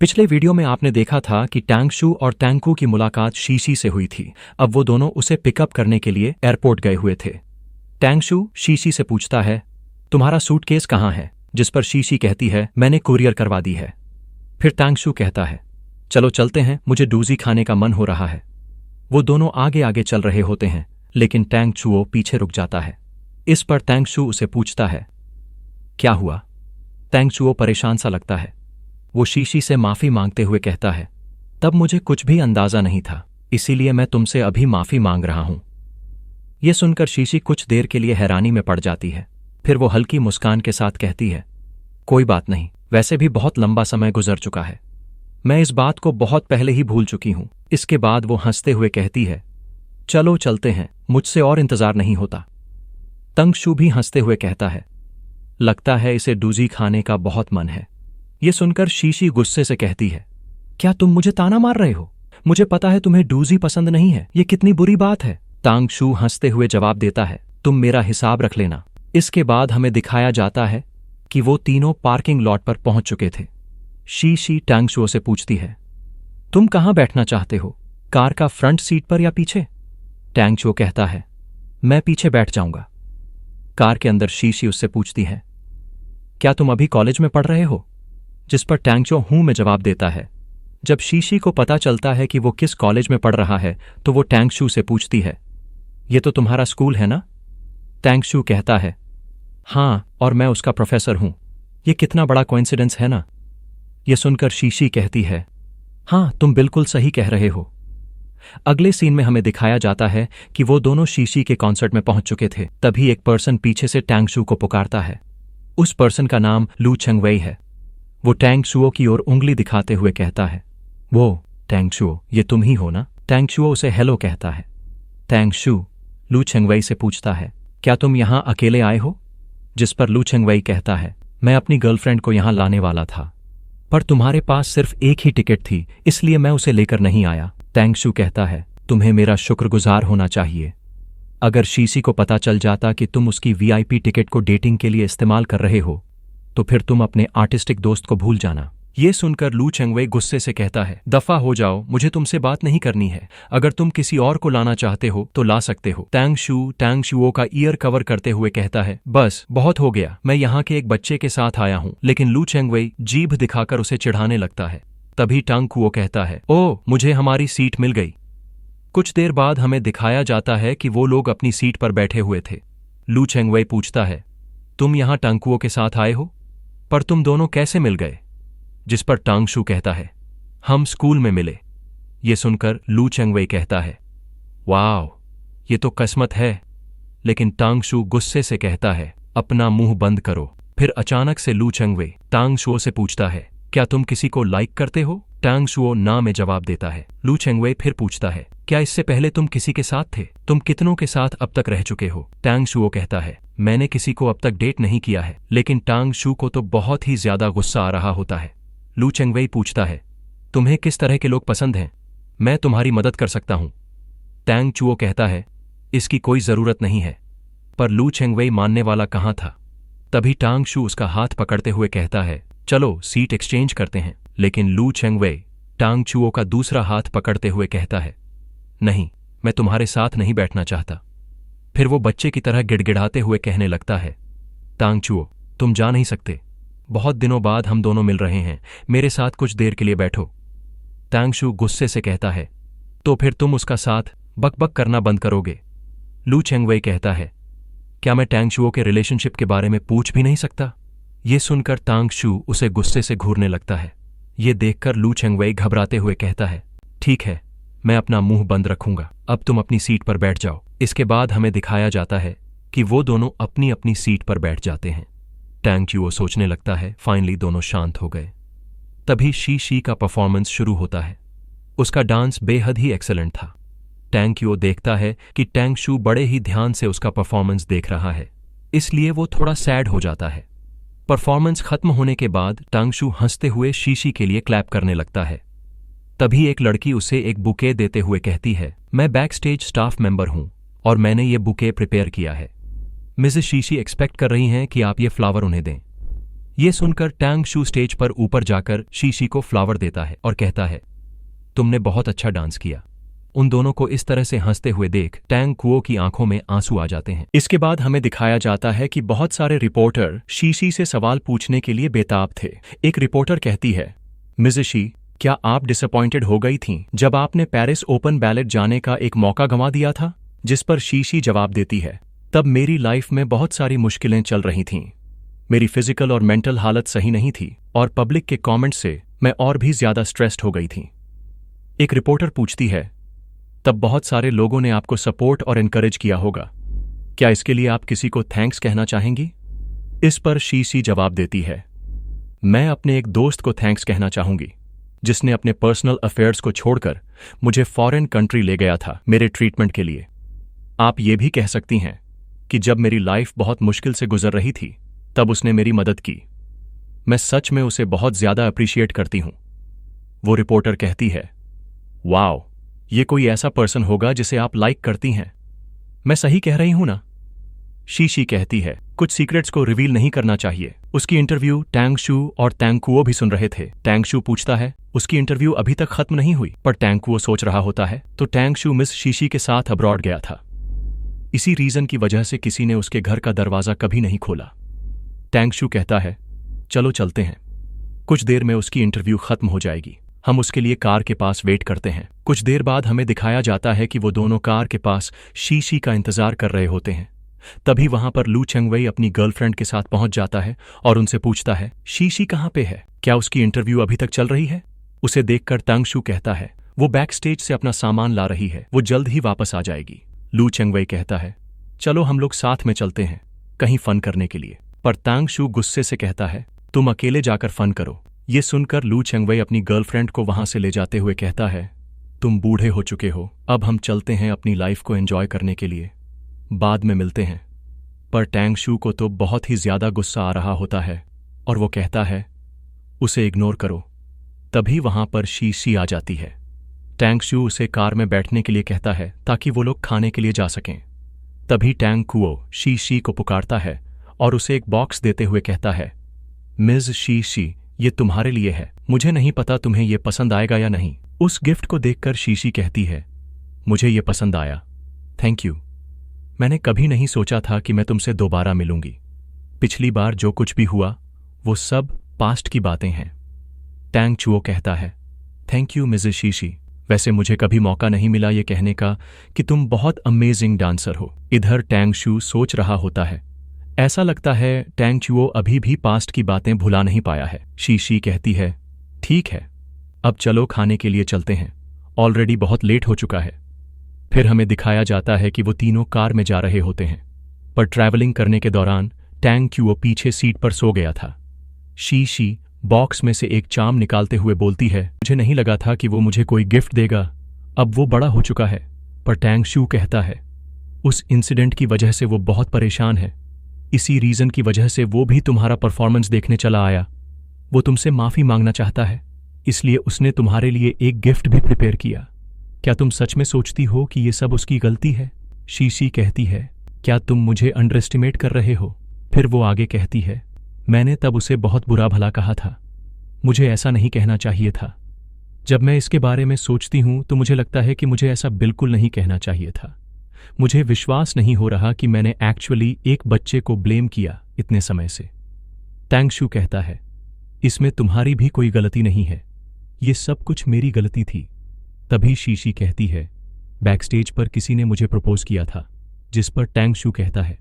पिछले वीडियो में आपने देखा था कि टैंगशू और टैंकू की मुलाकात शीशी से हुई थी। अब वो दोनों उसे पिकअप करने के लिए एयरपोर्ट गए हुए थे। टैंगशू शीशी से पूछता है, तुम्हारा सूटकेस कहाँ है? जिस पर शीशी कहती है, मैंने कुरियर करवा दी है। फिर टैंगशू कहता है, चलो चलते हैं, मुझे डूजी खाने का मन हो रहा है। वो दोनों आगे आगे चल रहे होते हैं, लेकिन टैंगशू पीछे रुक जाता है। इस पर टैंगशू उसे पूछता है, क्या हुआ? टैंगशू परेशान सा लगता है। वो शीशी से माफी मांगते हुए कहता है, तब मुझे कुछ भी अंदाजा नहीं था, इसीलिए मैं तुमसे अभी माफी मांग रहा हूं। ये सुनकर शीशी कुछ देर के लिए हैरानी में पड़ जाती है। फिर वो हल्की मुस्कान के साथ कहती है, कोई बात नहीं, वैसे भी बहुत लंबा समय गुजर चुका है, मैं इस बात को बहुत पहले ही भूल चुकी हूं। इसके बाद वो हंसते हुए कहती है, चलो चलते हैं, मुझसे और इंतजार नहीं होता। टैंगशू भी हंसते हुए कहता है, लगता है इसे डूजी खाने का बहुत मन है। ये सुनकर शीशी गुस्से से कहती है, क्या तुम मुझे ताना मार रहे हो? मुझे पता है तुम्हें डूजी पसंद नहीं है, ये कितनी बुरी बात है। टैंगशू हंसते हुए जवाब देता है, तुम मेरा हिसाब रख लेना। इसके बाद हमें दिखाया जाता है कि वो तीनों पार्किंग लॉट पर पहुंच चुके थे। शीशी टैंगशू से पूछती है, तुम कहां बैठना चाहते हो, कार का फ्रंट सीट पर या पीछे? टैंगशू कहता है, मैं पीछे बैठ जाऊंगा। कार के अंदर शीशी उससे पूछती है, क्या तुम अभी कॉलेज में पढ़ रहे हो? जिस पर टैंगशू हूं में जवाब देता है। जब शीशी को पता चलता है कि वो किस कॉलेज में पढ़ रहा है, तो वो टैंगशू से पूछती है, ये तो तुम्हारा स्कूल है ना? टैंगशू कहता है, हाँ, और मैं उसका प्रोफेसर हूं। ये कितना बड़ा कोइंसिडेंस है ना? ये सुनकर शीशी कहती है, हाँ, तुम बिल्कुल सही कह रहे हो। अगले सीन में हमें दिखाया जाता है कि वो दोनों शीशी के कॉन्सर्ट में पहुंच चुके थे। तभी एक पर्सन पीछे से टैंगशू को पुकारता है। उस पर्सन का नाम लू चेंगवेई है। वो टैंगशू की ओर उंगली दिखाते हुए कहता है, वो टैंगशू, ये तुम ही हो ना? टैंगशू उसे हेलो कहता है। टैंगशू लू चेंगवेई से पूछता है, क्या तुम यहां अकेले आए हो? जिस पर लू चेंगवेई कहता है, मैं अपनी गर्लफ्रेंड को यहां लाने वाला था, पर तुम्हारे पास सिर्फ एक ही टिकट थी, इसलिए मैं उसे लेकर नहीं आया। टैंगशू कहता है, तुम्हें मेरा शुक्रगुजार होना चाहिए। अगर शीशी को पता चल जाता कि तुम उसकी वीआईपी टिकट को डेटिंग के लिए इस्तेमाल कर रहे हो, तो फिर तुम अपने आर्टिस्टिक दोस्त को भूल जाना। ये सुनकर लू चेंगवेई गुस्से से कहता है, दफा हो जाओ, मुझे तुमसे बात नहीं करनी है। अगर तुम किसी और को लाना चाहते हो तो ला सकते हो। टैंगशू का ईयर कवर करते हुए कहता है, बस बहुत हो गया, मैं यहाँ के एक बच्चे के साथ आया हूँ। लेकिन लू चेंगवेई जीभ दिखाकर उसे चिढ़ाने लगता है। तभी टैंगशू कहता है, ओ, मुझे हमारी सीट मिल गई। कुछ देर बाद हमें दिखाया जाता है कि वो लोग अपनी सीट पर बैठे हुए थे। लू चेंगवेई पूछता है, तुम यहाँ टैंगशू के साथ आए हो, पर तुम दोनों कैसे मिल गए? जिस पर टैंगशू कहता है, हम स्कूल में मिले। ये सुनकर लू चेंगवेई कहता है, वाह, ये तो किस्मत है। लेकिन टैंगशू गुस्से से कहता है, अपना मुंह बंद करो। फिर अचानक से लू चेंगवेई टैंगशू से पूछता है, क्या तुम किसी को लाइक करते हो? टैंगशू ना में जवाब देता है। लू चेंगवेई फिर पूछता है, क्या इससे पहले तुम किसी के साथ थे? तुम कितनों के साथ अब तक रह चुके हो? टैंगशू कहता है, मैंने किसी को अब तक डेट नहीं किया है। लेकिन टैंगशू को तो बहुत ही ज्यादा गुस्सा आ रहा होता है। लू चेंगवेई पूछता है, तुम्हें किस तरह के लोग पसंद हैं? मैं तुम्हारी मदद कर सकता हूं। टैंगशू कहता है, इसकी कोई जरूरत नहीं है। पर लू चेंगवेई मानने वाला कहां था। तभी टैंगशू उसका हाथ पकड़ते हुए कहता है, चलो सीट एक्सचेंज करते हैं। लेकिन लू चेंगवेई टैंगशू का दूसरा हाथ पकड़ते हुए कहता है, नहीं, मैं तुम्हारे साथ नहीं बैठना चाहता। फिर वो बच्चे की तरह गिड़गिड़ाते हुए कहने लगता है, टैंगशू, तुम जा नहीं सकते। बहुत दिनों बाद हम दोनों मिल रहे हैं, मेरे साथ कुछ देर के लिए बैठो। टैंगशू गुस्से से कहता है, तो फिर तुम उसका साथ बकबक करना बंद करोगे? लू चेंगवेई कहता है, क्या मैं टैंगशू के रिलेशनशिप के बारे में पूछ भी नहीं सकता? ये सुनकर टैंगशू उसे गुस्से से घूरने लगता है। ये देखकर लू चेंगवेई घबराते हुए कहता है, ठीक है, मैं अपना मुंह बंद रखूंगा, अब तुम अपनी सीट पर बैठ जाओ। इसके बाद हमें दिखाया जाता है कि वो दोनों अपनी अपनी सीट पर बैठ जाते हैं। टैंगशू सोचने लगता है, फाइनली दोनों शांत हो गए। तभी शीशी का परफॉर्मेंस शुरू होता है। उसका डांस बेहद ही एक्सेलेंट था। टैंगशू देखता है कि टैंगशू बड़े ही ध्यान से उसका परफॉर्मेंस देख रहा है, इसलिए वो थोड़ा सैड हो जाता है। परफॉर्मेंस खत्म होने के बाद टैंगशू हंसते हुए शीशी के लिए क्लैप करने लगता है। तभी एक लड़की उसे एक बुके देते हुए कहती है, मैं बैक स्टेज स्टाफ मेंबर हूं और मैंने ये बुके प्रिपेयर किया है। मिसेस शीशी एक्सपेक्ट कर रही हैं कि आप ये फ्लावर उन्हें दें। ये सुनकर टैंग शू स्टेज पर ऊपर जाकर शीशी को फ्लावर देता है और कहता है, तुमने बहुत अच्छा डांस किया। उन दोनों को इस तरह से हंसते हुए देख टैंग कुओ की आंखों में आंसू आ जाते हैं। इसके बाद हमें दिखाया जाता है कि बहुत सारे रिपोर्टर शीशी से सवाल पूछने के लिए बेताब थे। एक रिपोर्टर कहती है, मिसेस शी, क्या आप डिसअपॉइंटेड हो गई थीं जब आपने पेरिस ओपन बैलेट जाने का एक मौका गंवा दिया था? जिस पर शीशी जवाब देती है, तब मेरी लाइफ में बहुत सारी मुश्किलें चल रही थीं। मेरी फिजिकल और मेंटल हालत सही नहीं थी और पब्लिक के कमेंट से मैं और भी ज्यादा स्ट्रेस्ड हो गई थी। एक रिपोर्टर पूछती है, तब बहुत सारे लोगों ने आपको सपोर्ट और एनकरेज किया होगा, क्या इसके लिए आप किसी को थैंक्स कहना चाहेंगी? इस पर शीशी जवाब देती है, मैं अपने एक दोस्त को थैंक्स कहना चाहूंगी जिसने अपने पर्सनल अफेयर्स को छोड़कर मुझे फॉरेन कंट्री ले गया था मेरे ट्रीटमेंट के लिए। आप ये भी कह सकती हैं कि जब मेरी लाइफ बहुत मुश्किल से गुजर रही थी तब उसने मेरी मदद की। मैं सच में उसे बहुत ज्यादा अप्रिशिएट करती हूं। वो रिपोर्टर कहती है, वाओ, ये कोई ऐसा पर्सन होगा जिसे आप लाइक करती हैं। मैं सही कह रही हूं ना? शीशी कहती है, कुछ सीक्रेट्स को रिवील नहीं करना चाहिए। उसकी इंटरव्यू टैंग शू और टैंग कुओ भी सुन रहे थे। टैंग शू पूछता है, उसकी इंटरव्यू अभी तक खत्म नहीं हुई, पर टैंग कुओ सोच रहा होता है तो टैंग शू मिस शीशी के साथ अब्रॉड गया था। इसी रीजन की वजह से किसी ने उसके घर का दरवाजा कभी नहीं खोला। टैंग शू कहता है, चलो चलते हैं, कुछ देर में उसकी इंटरव्यू खत्म हो जाएगी। हम उसके लिए कार के पास वेट करते हैं। कुछ देर बाद हमें दिखाया जाता है कि वो दोनों कार के पास शीशी का इंतजार कर रहे होते हैं। तभी वहां पर लू चेंगवेई अपनी गर्लफ्रेंड के साथ पहुंच जाता है और उनसे पूछता है, शीशी कहां पे है? क्या उसकी इंटरव्यू अभी तक चल रही है? उसे देखकर टैंग शू कहता है, वो बैक स्टेज से अपना सामान ला रही है, वो जल्द ही वापस आ जाएगी। लू चेंगवेई कहता है, चलो हम लोग साथ में चलते हैं कहीं फन करने के लिए। पर टैंग शू गुस्से से कहता है, तुम अकेले जाकर फन करो। ये सुनकर लू चेंगवेई अपनी गर्लफ्रेंड को वहां से ले जाते हुए कहता है, तुम बूढ़े हो चुके हो, अब हम चलते हैं अपनी लाइफ को एंजॉय करने के लिए, बाद में मिलते हैं। पर टैंग शू को तो बहुत ही ज्यादा गुस्सा आ रहा होता है और वो कहता है, उसे इग्नोर करो। तभी वहां पर शीशी आ जाती है। टैंग शू उसे कार में बैठने के लिए कहता है ताकि वो लोग खाने के लिए जा सकें। तभी टैंग कुओ शीशी को पुकारता है और उसे एक बॉक्स देते हुए कहता है, मिस शीशी, ये तुम्हारे लिए है। मुझे नहीं पता तुम्हें ये पसंद आएगा या नहीं। उस गिफ्ट को देखकर शीशी कहती है, मुझे ये पसंद आया, थैंक यू। मैंने कभी नहीं सोचा था कि मैं तुमसे दोबारा मिलूंगी। पिछली बार जो कुछ भी हुआ वो सब पास्ट की बातें हैं। टैंग चुओ कहता है, थैंक यू मिसेस शीशी। वैसे मुझे कभी मौका नहीं मिला ये कहने का कि तुम बहुत अमेजिंग डांसर हो। इधर टैंग शू सोच रहा होता है, ऐसा लगता है टैंग चुओ अभी भी पास्ट की बातें भुला नहीं पाया है। शीशी कहती है, ठीक है, अब चलो खाने के लिए चलते हैं, ऑलरेडी बहुत लेट हो चुका है। फिर हमें दिखाया जाता है कि वो तीनों कार में जा रहे होते हैं, पर ट्रैवलिंग करने के दौरान टैंग चुओ पीछे सीट पर सो गया था। शीशी बॉक्स में से एक चाम निकालते हुए बोलती है, मुझे नहीं लगा था कि वो मुझे कोई गिफ्ट देगा, अब वो बड़ा हो चुका है। पर टैंग शू कहता है, उस इंसिडेंट की वजह से वो बहुत परेशान है, इसी रीजन की वजह से वो भी तुम्हारा परफॉर्मेंस देखने चला आया। वो तुमसे माफी मांगना चाहता है, इसलिए उसने तुम्हारे लिए एक गिफ्ट भी प्रिपेयर किया। क्या तुम सच में सोचती हो कि ये सब उसकी गलती है? शीशी कहती है, क्या तुम मुझे अंडर एस्टिमेट कर रहे हो? फिर वो आगे कहती है, मैंने तब उसे बहुत बुरा भला कहा था, मुझे ऐसा नहीं कहना चाहिए था। जब मैं इसके बारे में सोचती हूं तो मुझे लगता है कि मुझे ऐसा बिल्कुल नहीं कहना चाहिए था। मुझे विश्वास नहीं हो रहा कि मैंने एक्चुअली एक बच्चे को ब्लेम किया इतने समय से। टैंग शू कहता है, इसमें तुम्हारी भी कोई गलती नहीं है, ये सब कुछ मेरी गलती थी। तभी शीशी कहती है, बैकस्टेज पर किसी ने मुझे प्रपोज किया था। जिस पर टैंग शू कहता है,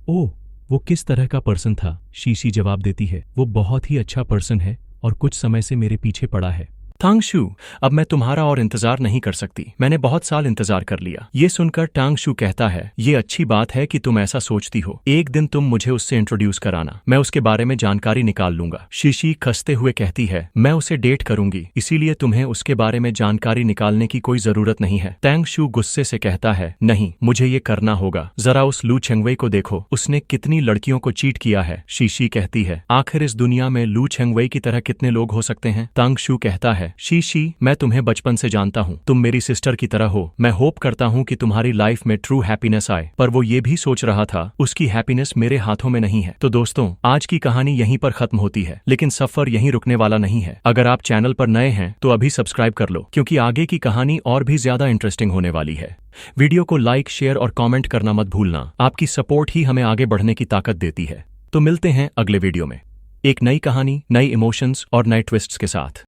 ओह, वो किस तरह का पर्सन था? शीशी जवाब देती है, वो बहुत ही अच्छा पर्सन है और कुछ समय से मेरे पीछे पड़ा है। टांग शू, अब मैं तुम्हारा और इंतजार नहीं कर सकती, मैंने बहुत साल इंतजार कर लिया। ये सुनकर टांग शू कहता है, ये अच्छी बात है कि तुम ऐसा सोचती हो, एक दिन तुम मुझे उससे इंट्रोड्यूस कराना, मैं उसके बारे में जानकारी निकाल लूंगा। शीशी खसते हुए कहती है, मैं उसे डेट करूंगी, इसीलिए तुम्हें उसके बारे में जानकारी निकालने की कोई जरूरत नहीं है। टांग शू गुस्से से कहता है, नहीं, मुझे ये करना होगा, जरा उस लू चेंगवेई को देखो, उसने कितनी लड़कियों को चीट किया है। शीशी कहती है, आखिर इस दुनिया में लू चेंगवेई की तरह कितने लोग हो सकते हैं? टांग शू कहता है, है, शीशी मैं तुम्हें बचपन से जानता हूँ, तुम मेरी सिस्टर की तरह हो, मैं होप करता हूँ कि तुम्हारी लाइफ में ट्रू हैप्पीनेस आए। पर वो ये भी सोच रहा था उसकी हैप्पीनेस मेरे हाथों में नहीं है। तो दोस्तों, आज की कहानी यहीं पर खत्म होती है, लेकिन सफर यहीं रुकने वाला नहीं है। अगर आप चैनल पर नए हैं तो अभी सब्सक्राइब कर लो, क्योंकि आगे की कहानी और भी ज्यादा इंटरेस्टिंग होने वाली है। वीडियो को लाइक, शेयर और कमेंट करना मत भूलना, आपकी सपोर्ट ही हमें आगे बढ़ने की ताकत देती है। तो मिलते हैं अगले वीडियो में एक नई कहानी, नई इमोशंस और नए ट्विस्ट्स के साथ।